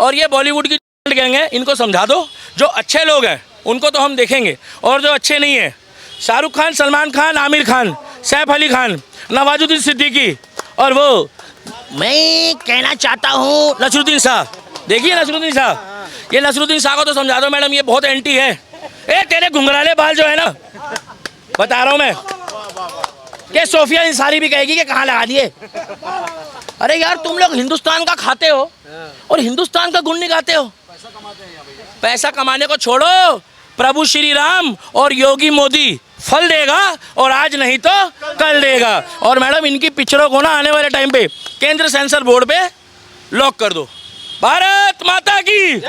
और ये बॉलीवुड की गैंग है, इनको समझा दो। जो अच्छे लोग हैं उनको तो हम देखेंगे, और जो अच्छे नहीं हैं, शाहरुख खान, सलमान खान, आमिर खान, सैफ अली खान, नवाजुद्दीन सिद्दीकी, और वो मैं कहना चाहता हूँ नसरुद्दीन शाह। देखिए नसरुद्दीन शाह, ये नसरुद्दीन शाह को तो समझा दो मैडम, ये बहुत एंटी है। ए तेरे घुंघराले बाल जो है ना, बता रहा हूँ मैं, कि सोफिया इंसारी भी कहेगी कि कहाँ लगा दिए। अरे यार तुम लोग हिंदुस्तान का खाते हो और हिंदुस्तान का गुण निकालते हो। पैसा कमाने को छोड़ो, प्रभु श्री राम और योगी मोदी फल देगा, और आज नहीं तो कल देगा। और मैडम इनकी पिक्चरों को ना आने वाले टाइम पे केंद्र सेंसर बोर्ड पे लॉक कर दो। भारत माता की।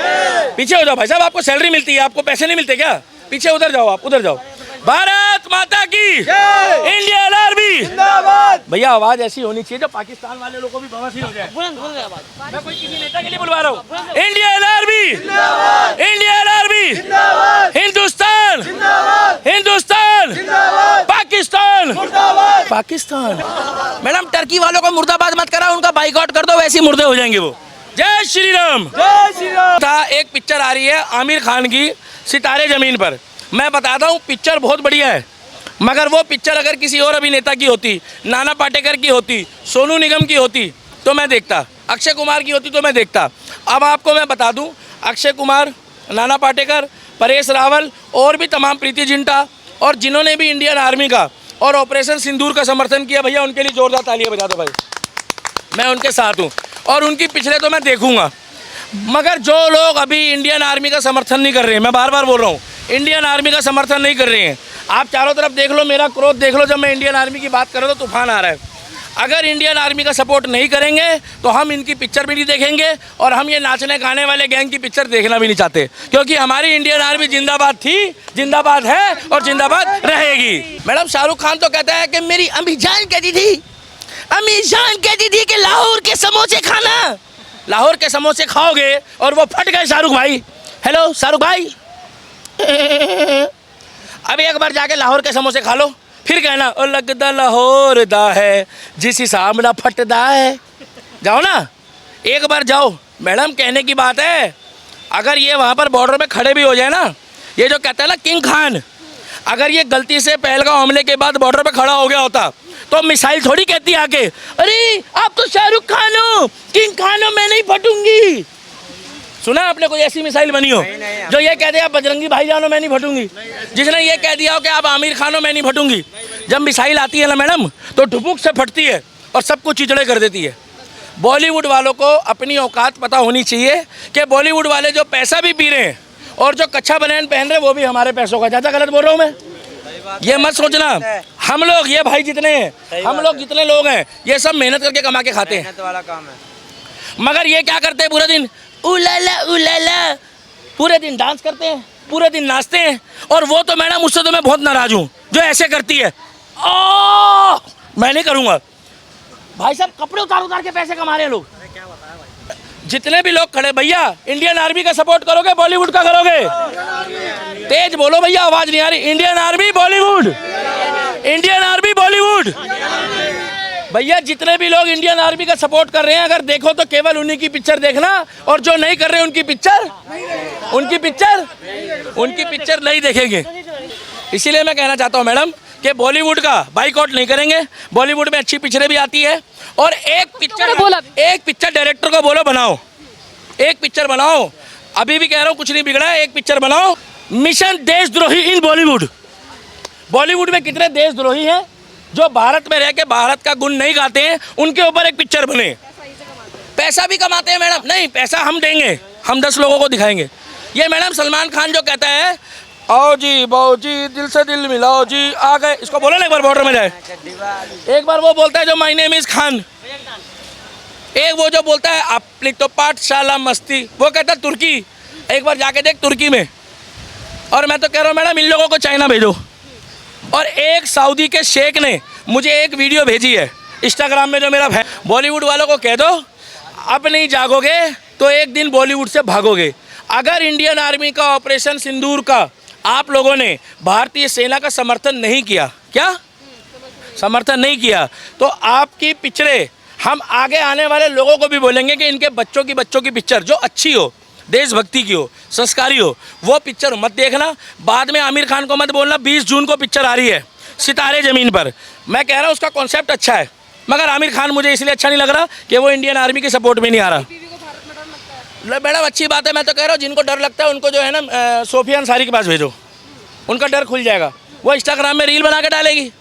पीछे हो जाओ भाई साहब, आपको सैलरी मिलती है, आपको पैसे नहीं मिलते क्या? पीछे उधर जाओ, आप उधर जाओ। भारत माता की, इंडियन आर्मी जिंदाबाद। भैया आवाज ऐसी होनी चाहिए जो पाकिस्तान वाले लोगों को भी बवासीर हो जाए। मैं कोई किसी नेता के लिए बुलवा रहा हूँ। इंडियन आर्मी जिंदाबाद, इंडियन आर्मी जिंदाबाद, हिंदुस्तान जिंदाबाद, हिंदुस्तान जिंदाबाद, पाकिस्तान मुर्दाबाद, पाकिस्तान। मैडम टर्की वालों को मुर्दाबाद मत करा, उनका बाइकआउट कर दो, वैसे ही मुर्दे हो जाएंगे वो। जय श्री राम, जय श्री राम। था एक पिक्चर आ रही है आमिर खान की, सितारे जमीन पर। मैं बताता हूँ पिक्चर बहुत बढ़िया है, मगर वो पिक्चर अगर किसी और अभिनेता की होती, नाना पाटेकर की होती, सोनू निगम की होती तो मैं देखता, अक्षय कुमार की होती तो मैं देखता। अब आपको मैं बता दूं, अक्षय कुमार, नाना पाटेकर, परेश रावल और भी तमाम, प्रीति जिंटा, और जिन्होंने भी इंडियन आर्मी का और ऑपरेशन सिंदूर का समर्थन किया, भैया उनके लिए जोरदार तालियां बजा दो भाई। मैं उनके साथ हूँ और उनकी पिछले तो मैं देखूँगा। मगर जो लोग अभी इंडियन आर्मी का समर्थन नहीं कर रहे हैं, मैं बार बार बोल रहा हूँ, इंडियन आर्मी का समर्थन नहीं कर रहे हैं। आप चारों तरफ देख लो, मेरा क्रोध देख लो, जब मैं इंडियन आर्मी की बात कर रहा हूँ तो तूफान आ रहा है। अगर इंडियन आर्मी का सपोर्ट नहीं करेंगे तो हम इनकी पिक्चर भी नहीं देखेंगे, और हम ये नाचने गाने वाले गैंग की पिक्चर देखना भी नहीं चाहते, क्योंकि हमारी इंडियन आर्मी जिंदाबाद थी, जिंदाबाद है और जिंदाबाद रहेगी। मैडम शाहरुख खान तो कहता है कि मेरी अम्मी जान कहती थी, अम्मी जान कहती थी कि लाहौर के समोसे खाना। लाहौर के समोसे खाओगे और वो फट गए शाहरुख भाई। हेलो शाहरुख भाई, अब एक बार जाके लाहौर के समोसे खा लो, फिर कहना ओ लगदा लाहौर दा है जिस हिसाब ना फटदा है। जाओ ना, एक बार जाओ। मैडम कहने की बात है, अगर ये वहाँ पर बॉर्डर में खड़े भी हो जाए ना, ये जो कहता है ना किंग खान, अगर ये गलती से पहलगाम हमले के बाद बॉर्डर पे खड़ा हो गया होता तो मिसाइल थोड़ी कहती आके, अरे आप तो शाहरुख खान हो, किंग खान हो, मैं नहीं फटूंगी। सुना आपने कोई ऐसी मिसाइल बनी हो जो ये कह दे आप बजरंगी भाईजान हो, मैं नहीं फटूंगी? जिसने ये कह दिया हो कि आप आमिर खान हो, मैं नहीं फटूंगी। जब मिसाइल आती है ना मैडम, तो ठुपुक से फटती है और सबको चिचड़े कर देती है। बॉलीवुड वालों को अपनी औकात पता होनी चाहिए कि बॉलीवुड वाले जो पैसा भी पी रहे हैं और जो कच्चा बनियान पहन रहे हैं वो भी हमारे पैसों का। ज़्यादा गलत बोल रहा हूँ मैं? ये मत सोचना, हम लोग, ये भाई जितने हैं, हम लोग जितने लोग हैं, ये सब मेहनत करके कमा के खाते हैं, मेहनत वाला काम है। मगर ये क्या करते हैं पूरे दिन, उलाला उलाला, पूरे दिन डांस करते हैं, पूरे दिन नाचते हैं। और वो तो मैडम, उससे तो मैं बहुत नाराज हूँ जो ऐसे करती है। मैं नहीं करूँगा भाई साहब, कपड़े उतार उतार के पैसे कमा रहे हैं लोग। जितने भी लोग खड़े, भैया इंडियन आर्मी का सपोर्ट करोगे, बॉलीवुड का करोगे? तेज बोलो भैया, आवाज नहीं आ रही। Indian army Bollywood, Indian army Bollywood. भैया जितने भी लोग इंडियन आर्मी का सपोर्ट कर रहे हैं, अगर देखो तो केवल उन्हीं की पिक्चर देखना, और जो नहीं कर रहे उनकी पिक्चर नहीं देखेंगे। इसीलिए मैं कहना चाहता हूँ मैडम कि बॉलीवुड का बाइकआउट नहीं करेंगे। बॉलीवुड में अच्छी पिक्चरें भी आती है, और एक पिक्चर डायरेक्टर को बोलो बनाओ, एक पिक्चर बनाओ। अभी भी कह रहा हूँ, कुछ नहीं बिगड़ा है, एक पिक्चर बनाओ। मिशन देशद्रोही इन बॉलीवुड। बॉलीवुड में कितने देशद्रोही हैं जो भारत में रह के भारत का गुण नहीं गाते हैं, उनके ऊपर एक पिक्चर बने। पैसा भी कमाते हैं मैडम। नहीं, पैसा हम देंगे, हम 10 लोगों को दिखाएंगे। ये मैडम सलमान खान जो कहता है, आओ जी बाओ जी दिल से दिल मिलाओ जी, आ गए, इसको बोलो ना एक बार बॉर्डर में जाए। एक बार वो बोलता है जो माय नेम इज खान, एक वो जो बोलता है अपनी तो पाठशाला मस्ती, वो कहता है तुर्की। एक बार जाके देख तुर्की में। और मैं तो कह रहा हूँ मैडम, इन लोगों को चाइना भेजो। और एक सऊदी के शेख ने मुझे एक वीडियो भेजी है इंस्टाग्राम में, जो मेरा है, बॉलीवुड वालों को कह दो अब नहीं जागोगे तो एक दिन बॉलीवुड से भागोगे। अगर इंडियन आर्मी का ऑपरेशन सिंदूर का आप लोगों ने भारतीय सेना का समर्थन नहीं किया, क्या समर्थन नहीं किया, तो आपकी पिक्चरें हम आगे आने वाले लोगों को भी बोलेंगे कि इनके बच्चों की पिक्चर जो अच्छी हो, देशभक्ति की हो, संस्कारी हो, वो पिक्चर मत देखना। बाद में आमिर खान को मत बोलना 20 जून को पिक्चर आ रही है सितारे ज़मीन पर। मैं कह रहा हूँ उसका कॉन्सेप्ट अच्छा है, मगर आमिर खान मुझे इसलिए अच्छा नहीं लग रहा कि वो इंडियन आर्मी के सपोर्ट में नहीं आ रहा। मैडम अच्छी बात है, मैं तो कह रहा हूँ जिनको डर लगता है उनको जो है ना सोफिया अंसारी के पास भेजो, उनका डर खुल जाएगा। वो इंस्टाग्राम में रील बना के डालेगी।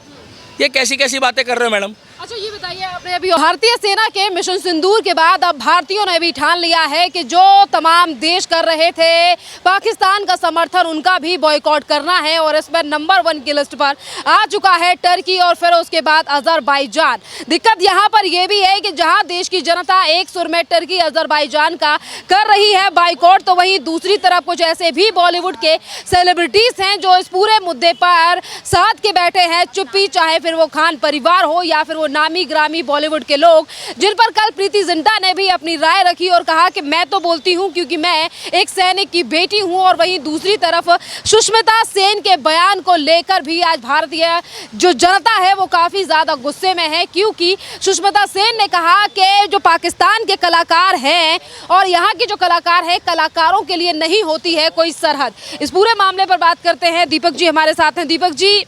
ये कैसी कैसी बातें कर रहे हो मैडम। अच्छा ये बताइए, आपने अभी भारतीय सेना के मिशन सिंदूर के बाद अब भारतीयों ने भी ठान लिया है कि जो तमाम देश कर रहे थे पाकिस्तान का समर्थन, उनका भी बॉयकॉट करना है। और इसमें नंबर 1 की लिस्ट पर आ चुका है टर्की और फिर उसके बाद अजरबैजान। दिक्कत यहाँ पर यह भी है कि जहाँ देश की जनता एक सुर में टर्की अजरबैजान का कर रही है बाइकॉट, तो वहीं दूसरी तरफ कुछ ऐसे भी बॉलीवुड के सेलिब्रिटीज हैं जो इस पूरे मुद्दे पर साथ के बैठे हैं चुप्पी, चाहे फिर वो खान परिवार हो या फिर वो नामी ग्रामी बॉलीवुड के लोग, जिन पर कल प्रीति जिंटा ने भी अपनी राय रखी और कहा कि मैं तो बोलती हूं क्योंकि मैं एक सैनिक की बेटी हूं। और वहीं दूसरी तरफ सुष्मिता सेन के बयान को लेकर भी आज भारतीय जो जनता है वो काफ़ी ज़्यादा गुस्से में है, क्योंकि सुष्मिता सेन ने कहा कि जो पाकिस्तान के कलाकार हैं और यहाँ के जो कलाकार हैं, कलाकारों के लिए नहीं होती है कोई सरहद। इस पूरे मामले पर बात करते हैं, दीपक जी हमारे साथ हैं। दीपक जी,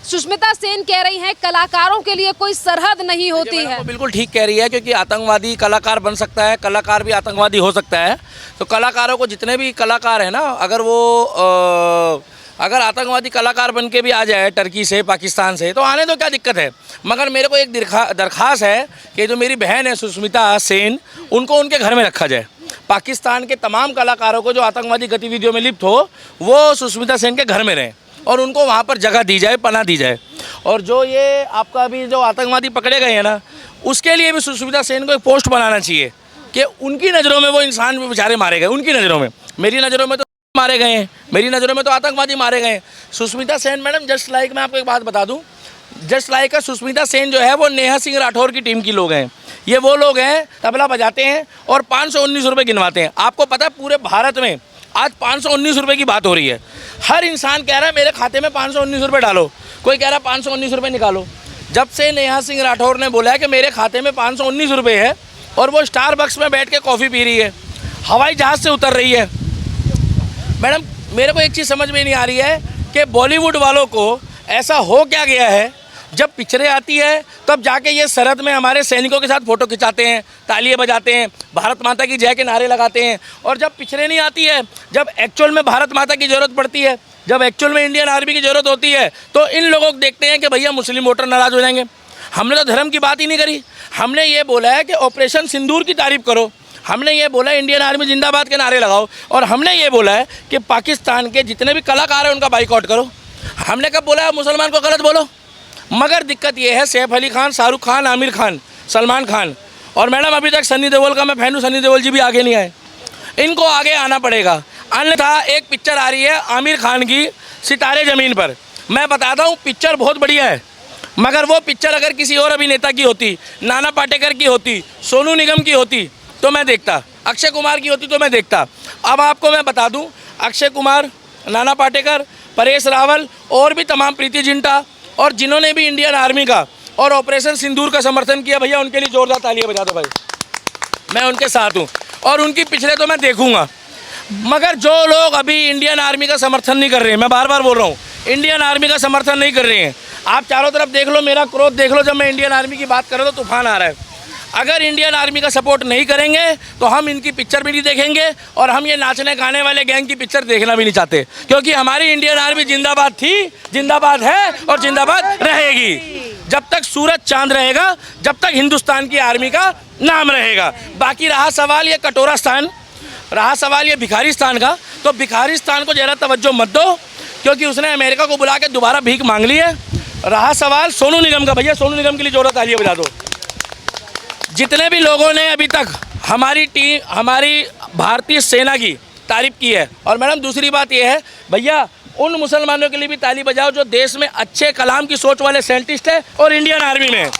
सुष्मिता सेन कह रही हैं कलाकारों के लिए कोई सरहद नहीं होती है। बिल्कुल ठीक कह रही है, क्योंकि आतंकवादी कलाकार बन सकता है, कलाकार भी आतंकवादी हो सकता है। तो कलाकारों को, जितने भी कलाकार हैं ना, अगर वो अगर आतंकवादी कलाकार बन के भी आ जाए टर्की से, पाकिस्तान से, तो आने दो, क्या दिक्कत है। मगर मेरे को एक दरख्वास्त है कि जो मेरी बहन है सुष्मिता सेन, उनको उनके घर में रखा जाए। पाकिस्तान के तमाम कलाकारों को जो आतंकवादी गतिविधियों में लिप्त हो, वो सुष्मिता सेन के घर में रहें और उनको वहाँ पर जगह दी जाए, पनाह दी जाए। और जो ये आपका अभी जो आतंकवादी पकड़े गए हैं ना, उसके लिए भी सुष्मिता सेन को एक पोस्ट बनाना चाहिए कि उनकी नज़रों में वो इंसान बेचारे मारे गए, उनकी नज़रों में। मेरी नज़रों में तो मारे गए हैं, मेरी नज़रों में तो आतंकवादी मारे गए हैं। Sushmita Sen madam just like, मैं आपको एक बात बता दूँ, जस्ट लाइक सुष्मिता सेन जो है वो नेहा सिंह राठौर की टीम की लोग हैं। ये वो लोग हैं तबला बजाते हैं और 519 रुपये गिनवाते हैं। आपको पता है पूरे भारत में आज 519 रुपये की बात हो रही है। हर इंसान कह रहा है मेरे खाते में 519 रुपये डालो, कोई कह रहा है 519 रुपये निकालो। जब से नेहा सिंह राठौर ने बोला है कि मेरे खाते में 519 रुपये है और वो स्टारबक्स में बैठ के कॉफ़ी पी रही है, हवाई जहाज़ से उतर रही है। मैडम मेरे को एक चीज़ समझ में नहीं आ रही है कि बॉलीवुड वालों को ऐसा हो क्या गया है, जब पिक्चरें आती है तब जाके ये सरहद में हमारे सैनिकों के साथ फ़ोटो खिंचाते हैं, तालियां बजाते हैं, भारत माता की जय के नारे लगाते हैं। और जब पिक्चरें नहीं आती है, जब एक्चुअल में भारत माता की ज़रूरत पड़ती है, जब एक्चुअल में इंडियन आर्मी की ज़रूरत होती है, तो इन लोगों को देखते हैं कि भैया मुस्लिम वोटर नाराज़ हो जाएंगे। हमने तो धर्म की बात ही नहीं करी। हमने ये बोला है कि ऑपरेशन सिंदूर की तारीफ़ करो, हमने ये बोला है इंडियन आर्मी जिंदाबाद के नारे लगाओ, और हमने ये बोला है कि पाकिस्तान के जितने भी कलाकार हैं उनका बाइकआउट करो। हमने कब बोला है मुसलमान को गलत बोलो? मगर दिक्कत ये है, सैफ अली खान, शाहरुख खान, आमिर खान, सलमान खान, और मैडम अभी तक सन्नी देओल का मैं फैन हूँ, सन्नी देओल जी भी आगे नहीं आए। इनको आगे आना पड़ेगा, अन्यथा एक पिक्चर आ रही है आमिर खान की सितारे ज़मीन पर। मैं बताता हूँ पिक्चर बहुत बढ़िया है, मगर वो पिक्चर अगर किसी और अभिनेता की होती, नाना पाटेकर की होती, सोनू निगम की होती तो मैं देखता, अक्षय कुमार की होती तो मैं देखता। अब आपको मैं बता दूँ, अक्षय कुमार, नाना पाटेकर, परेश रावल और भी तमाम, प्रीति जिंटा, और जिन्होंने भी इंडियन आर्मी का और ऑपरेशन सिंदूर का समर्थन किया, भैया उनके लिए जोरदार तालियां बजा दो भाई। मैं उनके साथ हूं और उनकी पिछले तो मैं देखूंगा। मगर जो लोग अभी इंडियन आर्मी का समर्थन नहीं कर रहे हैं, मैं बार बार बोल रहा हूं, इंडियन आर्मी का समर्थन नहीं कर रहे हैं। आप चारों तरफ देख लो, मेरा क्रोध देख लो, जब मैं इंडियन आर्मी की बात कर रहा हूँ तो तूफान आ रहा है। अगर इंडियन आर्मी का सपोर्ट नहीं करेंगे तो हम इनकी पिक्चर भी नहीं देखेंगे, और हम ये नाचने गाने वाले गैंग की पिक्चर देखना भी नहीं चाहते, क्योंकि हमारी इंडियन आर्मी जिंदाबाद थी, जिंदाबाद है और जिंदाबाद रहेगी। जब तक सूरज चांद रहेगा, जब तक हिंदुस्तान की आर्मी का नाम रहेगा। बाकी रहा सवाल ये कटोरास्तान, रहा सवाल ये भिखारिस्तान का, तो भिखारिस्तान को ज़रा तवज्जो मत दो, क्योंकि उसने अमेरिका को बुला के दोबारा भीख मांग ली है। रहा सवाल सोनू निगम का, भैया सोनू निगम के लिए जोरदार तालियां बजा दो। जितने भी लोगों ने अभी तक हमारी टीम, हमारी भारतीय सेना की तारीफ की है, और मैडम दूसरी बात यह है, भैया उन मुसलमानों के लिए भी ताली बजाओ जो देश में अच्छे कलाम की सोच वाले साइंटिस्ट हैं और इंडियन आर्मी में।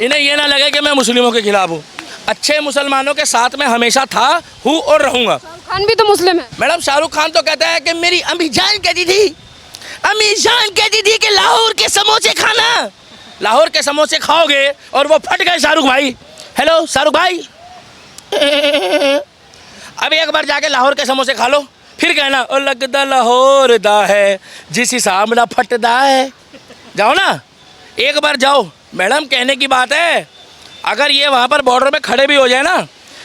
इन्हें यह ना लगे कि मैं मुस्लिमों के खिलाफ हूँ, अच्छे मुसलमानों के साथ में हमेशा था, हूँ और रहूँगा। शाहरुख खान भी तो मुस्लिम है। मैडम शाहरुख खान तो कहता है कि मेरी अम्मी जान कहती थी, अम्मी जान कहती थी कि लाहौर के समोसे खाना, लाहौर के समोसे खाओगे और वो फट गए शाहरुख भाई, हेलो शाहरुख भाई। अब एक बार जाके लाहौर के समोसे खा लो, फिर कहना ओ लगदा लाहौर दा है जिस हिसाब ना फटदा है। जाओ ना, एक बार जाओ। मैडम कहने की बात है, अगर ये वहाँ पर बॉर्डर में खड़े भी हो जाए ना,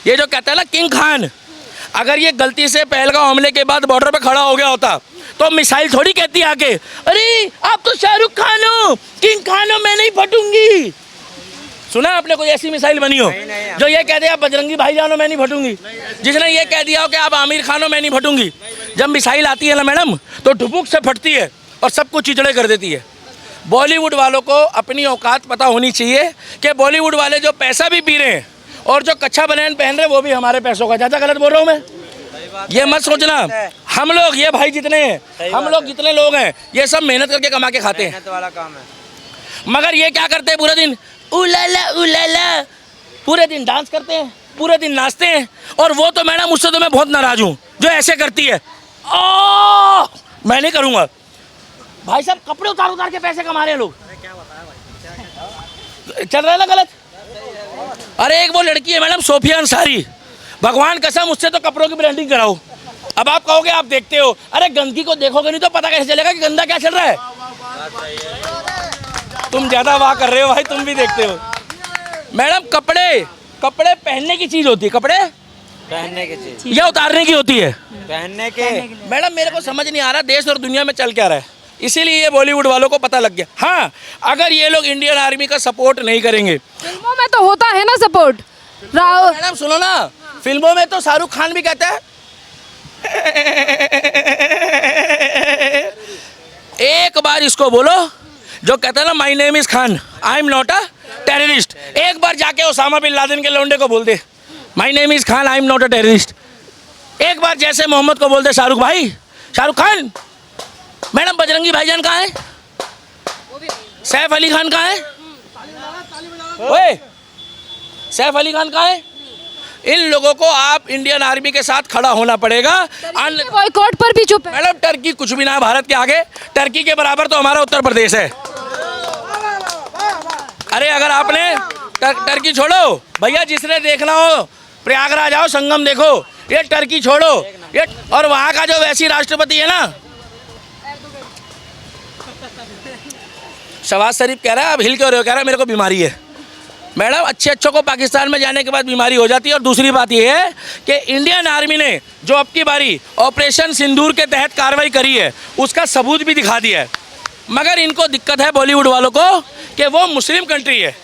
ये जो कहता है ना किंग खान, अगर ये गलती से पहलगाम हमले के बाद बॉर्डर पे खड़ा हो गया होता तो मिसाइल थोड़ी कहती आके, अरे आप तो शाहरुख खान हो, किंग खान हो, मैं नहीं फटूंगी। सुना आपने कोई ऐसी मिसाइल बनी हो जो ये कह दे आप बजरंगी भाईजान हो मैं नहीं फटूंगी? जिसने ये कह दिया हो कि आप आमिर खान हो मैं नहीं फटूंगी? जब मिसाइल आती है ना मैडम तो ठुपुक से फटती है और सबको चिचड़े कर देती है। बॉलीवुड वालों को अपनी औकात पता होनी चाहिए कि बॉलीवुड वाले जो पैसा भी पी रहे हैं और जो कच्चा बनियान पहन रहे हैं वो भी हमारे पैसों का। ज़्यादा गलत बोल रहा हूँ मैं? ये मत सोचना, हम लोग ये भाई जितने हैं, हम लोग जितने लोग हैं, ये सब मेहनत करके कमा के खाते हैं। मेहनत वाला काम है। मगर ये क्या करते हैं पूरे दिन? उलाला पूरे दिन डांस करते हैं, पूरे दिन नाचते हैं। और वो तो मैडम उससे तो मैं बहुत नाराज हूँ जो ऐसे करती है। मैं नहीं करूँगा भाई साहब, कपड़े उतार उतार के पैसे कमा रहे हैं लोग। चल रहा है ना गलत? अरे एक वो लड़की है मैडम सोफिया अंसारी, भगवान कसम उससे तो कपड़ों की ब्रांडिंग कराओ। अब आप कहोगे आप देखते हो, अरे गंदगी को देखोगे नहीं तो पता कैसे चलेगा कि गंदा क्या चल रहा है? तुम ज्यादा वाह कर रहे हो भाई, तुम भी देखते हो। मैडम कपड़े पहनने की चीज होती है, कपड़े पहनने की चीज या उतारने की होती है? पहनने के। मैडम मेरे को समझ नहीं आ रहा देश और दुनिया में चल क्या रहा है, इसीलिए ये बॉलीवुड वालों को पता लग गया। हाँ, अगर ये लोग इंडियन आर्मी का सपोर्ट नहीं करेंगे, फिल्मों में तो होता है ना सपोर्ट। मैडम सुनो ना, फिल्मों में तो शाहरुख खान भी कहता है एक बार इसको बोलो जो कहता है ना my name is Khan, I am not a terrorist. एक बार जाके ओसामा बिन लादेन के लौंडे को बोल दे my name is Khan, I am not a terrorist. एक बार जैसे मोहम्मद को बोल दे शाहरुख भाई, शाहरुख खान। मैडम बजरंगी भाईजान कहाँ है? सैफ अली खान कहाँ है? ओए सैफ अली खान कहाँ है? इन लोगों को आप इंडियन आर्मी के साथ खड़ा होना पड़ेगा। बॉयकॉट पर भी चुप है। मैडम टर्की कुछ भी ना है भारत के आगे, टर्की के बराबर तो हमारा उत्तर प्रदेश है। अरे अगर आपने टर्की छोड़ो भैया, जिसने देखना हो प्रयागराज आओ, संगम देखो। ये टर्की छोड़ो, ये और वहाँ का जो वैसी राष्ट्रपति है ना, शहबाज शरीफ कह रहा है, अब हिल क्यों रहे हो? कह रहा है मेरे को बीमारी है। मैडम अच्छों को पाकिस्तान में जाने के बाद बीमारी हो जाती है। और दूसरी बात यह है कि इंडियन आर्मी ने जो अब की बारी ऑपरेशन सिंदूर के तहत कार्रवाई करी है उसका सबूत भी दिखा दिया है। मगर इनको दिक्कत है बॉलीवुड वालों को कि वो मुस्लिम कंट्री है।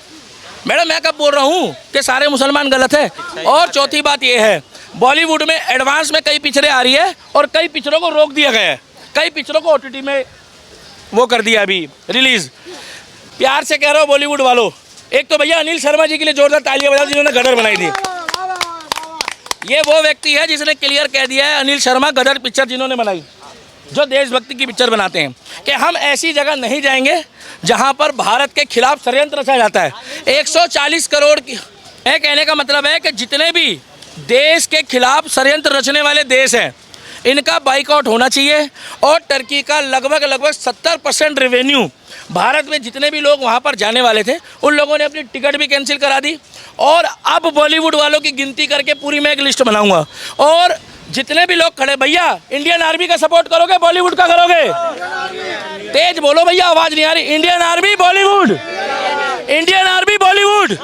मैडम मैं कब बोल रहा हूँ कि सारे मुसलमान गलत है? और चौथी बात यह है, बॉलीवुड में एडवांस में कई पिक्चरें आ रही है और कई पिक्चरों को रोक दिया गया है, कई पिक्चरों को OTT में वो कर दिया अभी रिलीज़। प्यार से कह रहा हूँ बॉलीवुड वालों, एक तो भैया अनिल शर्मा जी के लिए जोरदार तालियां बजाओ जिन्होंने गदर बनाई थी। ये वो व्यक्ति है जिसने क्लियर कह दिया है, अनिल शर्मा गदर पिक्चर जिन्होंने बनाई, जो देशभक्ति की पिक्चर बनाते हैं, कि हम ऐसी जगह नहीं जाएंगे जहां पर भारत के खिलाफ षड्यंत्र रचा जाता है। 140 करोड़ की कहने का मतलब है कि जितने भी देश के खिलाफ षड्यंत्र रचने वाले देश हैं इनका बाइकआउट होना चाहिए। और टर्की का लगभग 70% रेवेन्यू, भारत में जितने भी लोग वहाँ पर जाने वाले थे उन लोगों ने अपनी टिकट भी कैंसिल करा दी। और अब बॉलीवुड वालों की गिनती करके पूरी मैं एक लिस्ट बनाऊंगा और जितने भी लोग खड़े, भैया इंडियन आर्मी का सपोर्ट करोगे बॉलीवुड का करोगे? तेज बोलो भैया, आवाज़ नहीं आ रही। Indian army Bollywood, Indian army Bollywood.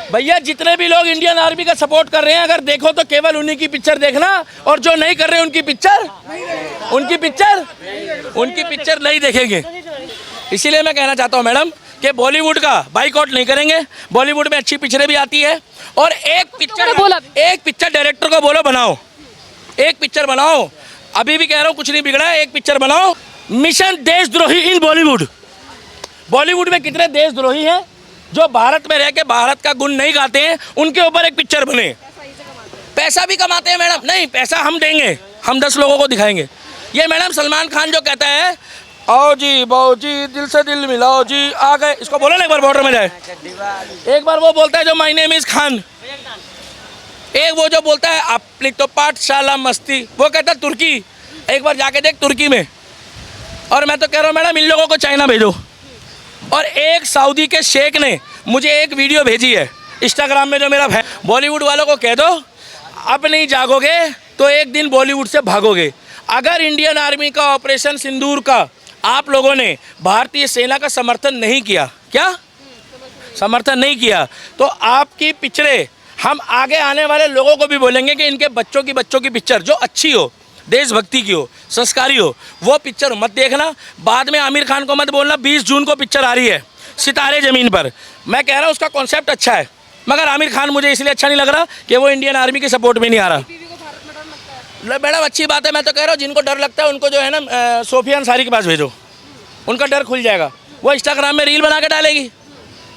भैया जितने भी लोग इंडियन आर्मी का सपोर्ट कर रहे हैं, अगर देखो तो केवल उन्हीं की पिक्चर देखना, और जो नहीं कर रहे उनकी पिक्चर नहीं देखेंगे। इसीलिए मैं कहना चाहता हूँ मैडम कि बॉलीवुड का बाइकआउट नहीं करेंगे। बॉलीवुड में अच्छी पिक्चरें भी आती है और एक पिक्चर डायरेक्टर को बोलो बनाओ, एक पिक्चर बनाओ। अभी भी कह रहा हूँ कुछ नहीं बिगड़ा है, एक पिक्चर बनाओ। मिशन देशद्रोही इन बॉलीवुड। बॉलीवुड में कितने देशद्रोही हैं जो भारत में रह के भारत का गुण नहीं गाते हैं, उनके ऊपर एक पिक्चर बने। पैसा भी कमाते हैं मैडम। नहीं, पैसा हम देंगे, हम 10 लोगों को दिखाएंगे। ये मैडम सलमान खान जो कहता है आओ जी बाओ जी दिल से दिल मिलाओ जी आ गए, इसको बोलो ना एक बार बॉर्डर में जाए। एक बार वो बोलता है जो माय नेम इज खान, एक वो जो बोलता है अपनी तो पाठशाला मस्ती, वो कहता है तुर्की। एक बार जाके देख तुर्की में। और मैं तो कह रहा हूँ मैडम इन लोगों को चाइना भेजो। और एक सऊदी के शेख ने मुझे एक वीडियो भेजी है, इंस्टाग्राम में जो मेरा बॉलीवुड वालों को कह दो, अब नहीं जागोगे तो एक दिन बॉलीवुड से भागोगे। अगर इंडियन आर्मी का ऑपरेशन सिंदूर का आप लोगों ने भारतीय सेना का समर्थन नहीं किया, क्या समर्थन नहीं किया, तो आपकी पिक्चरें हम आगे आने वाले लोगों को भी बोलेंगे कि इनके बच्चों की पिक्चर जो अच्छी हो, देशभक्ति की हो, संस्कारी हो, वो पिक्चर मत देखना। बाद में आमिर खान को मत बोलना 20 जून को पिक्चर आ रही है सितारे ज़मीन पर। मैं कह रहा हूँ उसका कॉन्सेप्ट अच्छा है, मगर आमिर खान मुझे इसलिए अच्छा नहीं लग रहा कि वो इंडियन आर्मी के सपोर्ट में नहीं आ रहा। मैडम अच्छी बात है, मैं तो कह रहा हूँ जिनको डर लगता है उनको जो है ना सोफिया अंसारी के पास भेजो, उनका डर खुल जाएगा। वो इंस्टाग्राम में रील बना के डालेगी।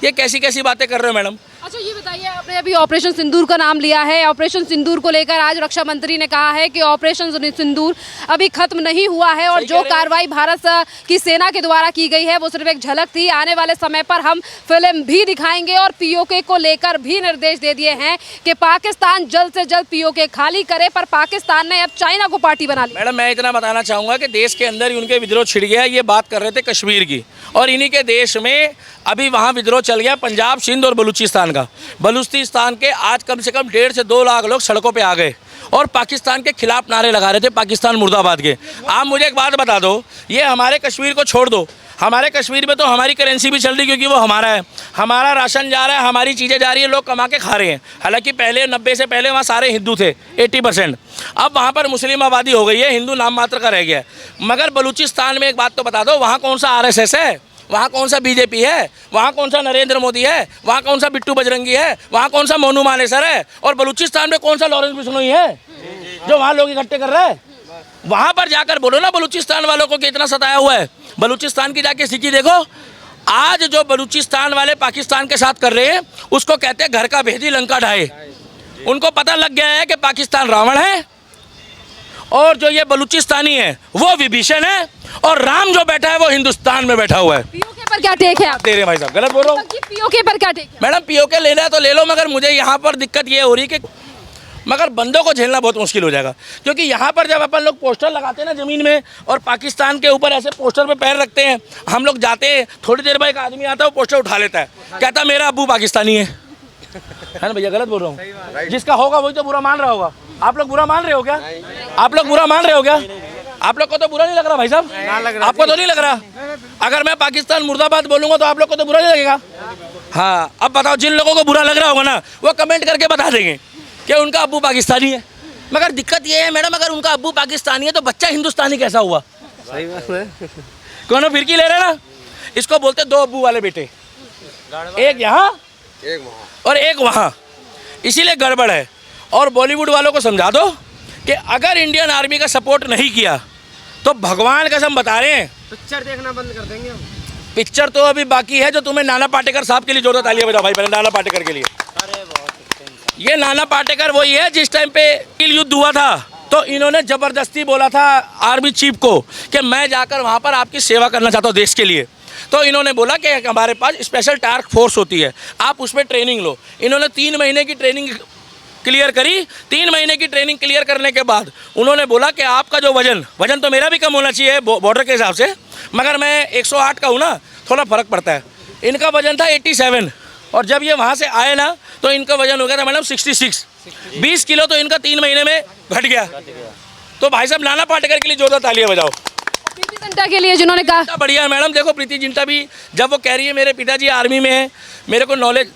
ये कैसी कैसी बातें कर रहे हो मैडम। अच्छा ये बताइए, आपने अभी ऑपरेशन सिंदूर का नाम लिया है। ऑपरेशन सिंदूर को लेकर आज रक्षा मंत्री ने कहा है कि ऑपरेशन सिंदूर अभी खत्म नहीं हुआ है और जो कार्रवाई भारत की सेना के द्वारा की गई है वो सिर्फ एक झलक थी। आने वाले समय पर हम फिल्म भी दिखाएंगे और पीओके को लेकर भी निर्देश दे दिए हैं कि पाकिस्तान जल्द से जल्द पीओके खाली करे, पर पाकिस्तान ने अब चाइना को पार्टी बना ली। मैडम मैं इतना बताना चाहूँगा कि देश के अंदर ही उनके विद्रोह छिड़ गया। ये बात कर रहे थे कश्मीर की, और इन्हीं के देश में अभी वहाँ विद्रोह चल गया पंजाब, सिंध और बलूचिस्तान का। बलूचिस्तान के आज कम से कम 1.5 से 2 लाख लोग सड़कों पे आ गए और पाकिस्तान के खिलाफ नारे लगा रहे थे, पाकिस्तान मुर्दाबाद के। आप मुझे एक बात बता दो, ये हमारे कश्मीर को छोड़ दो, हमारे कश्मीर में तो हमारी करेंसी भी चल रही क्योंकि वो हमारा है, हमारा राशन जा रहा है, हमारी चीज़ें जा रही है, लोग कमा के खा रहे हैं। हालांकि पहले 90 से पहले वहाँ सारे हिंदू थे 80%, अब वहाँ पर मुस्लिम आबादी हो गई है, हिंदू नाम मात्र का रह गया है। मगर बलूचिस्तान में एक बात तो बता दो, वहाँ कौन सा RSS है, वहाँ कौन सा बीजेपी है, वहाँ कौन सा नरेंद्र मोदी है, वहाँ कौन सा बिट्टू बजरंगी है, वहाँ कौन सा मोनू मानेसर है, और बलूचिस्तान में कौन सा लॉरेंस बिश्नोई है जो वहाँ लोग इकट्ठे कर रहा है। वहाँ पर जाकर बोलो ना बलूचिस्तान वालों को कितना सताया हुआ है। बलूचिस्तान की जाके स्थिति देखो। आज जो बलूचिस्तान वाले पाकिस्तान के साथ कर रहे हैं उसको कहते हैं घर का भेदी लंका ढाए। उनको पता लग गया है कि पाकिस्तान रावण है और जो ये बलूचिस्तानी है वो विभीषण है, और राम जो बैठा है वो हिंदुस्तान में बैठा हुआ है। पीओके पर क्या टेक है आप? दे रहे भाई साहब, गलत बोल रहा हूँ। पीओके पर क्या टेक है? मैडम पीओके लेना है तो ले लो, मगर मुझे यहाँ पर दिक्कत ये हो रही है कि मगर बंदों को झेलना बहुत मुश्किल हो जाएगा। क्योंकि यहाँ पर जब अपन लोग पोस्टर लगाते हैं ना ज़मीन में और पाकिस्तान के ऊपर ऐसे पोस्टर पे पैर रखते हैं, हम लोग जाते हैं, थोड़ी देर बाद एक आदमी आता है वो पोस्टर उठा लेता है, कहता मेरा अब्बू पाकिस्तानी है ना भैया, गलत बोल रहा हूँ। जिसका होगा वही तो बुरा मान रहा होगा। आप लोग बुरा मान रहे हो क्या? आप लोग बुरा मान रहे हो क्या? आप लोग को तो बुरा नहीं लग रहा भाई साहब? आपको तो नहीं लग रहा? अगर मैं पाकिस्तान मुर्दाबाद बोलूँगा तो आप लोग को तो बुरा नहीं लगेगा? हाँ, अब बताओ जिन लोगों को बुरा लग रहा होगा ना वो कमेंट करके बता देंगे कि उनका अब्बू पाकिस्तानी है। मगर दिक्कत ये है मैडम, अगर उनका अब्बू पाकिस्तानी है तो बच्चा हिंदुस्तानी कैसा हुआ? सही बात है। कौन फिरकी ले रहे ना, इसको बोलते 2 अब्बू वाले बेटे, एक यहाँ और एक वहाँ, इसीलिए गड़बड़ है। और बॉलीवुड वालों को समझा दो कि अगर इंडियन आर्मी का सपोर्ट नहीं किया तो भगवान कसम बता रहे हैं पिक्चर देखना बंद कर देंगे हम। पिक्चर तो अभी बाकी है। जो तुम्हें नाना पाटेकर साहब के लिए जोरदार तालियां बजाओ भाई, पहले नाना पाटेकर के लिए। ये नाना पाटेकर वही है जिस टाइम पे युद्ध हुआ था तो इन्होंने जबरदस्ती बोला था आर्मी चीफ को कि मैं जाकर वहाँ पर आपकी सेवा करना चाहता हूँ देश के लिए। तो इन्होंने बोला कि हमारे पास स्पेशल टास्क फोर्स होती है, आप उसमें ट्रेनिंग लो। इन्होंने 3 महीने की ट्रेनिंग क्लियर करी। 3 महीने की ट्रेनिंग क्लियर करने के बाद उन्होंने बोला कि आपका जो वजन तो मेरा भी कम होना चाहिए बॉर्डर के हिसाब से, मगर मैं 108 का हूँ ना, थोड़ा फ़र्क पड़ता है। इनका वजन था 87 और जब ये वहाँ से आए ना तो इनका वजन हो गया था मैडम 66। 20 किलो तो इनका 3 महीने में घट गया। तो भाई साहब नाना पाटेकर के लिए जोरदार तालियां बजाओ। प्रीति जिंटा के लिए जिन्होंने कहा बढ़िया है मैडम। देखो प्रीति जिंटा भी जब वो कह रही है मेरे पिताजी आर्मी में है, मेरे को नॉलेज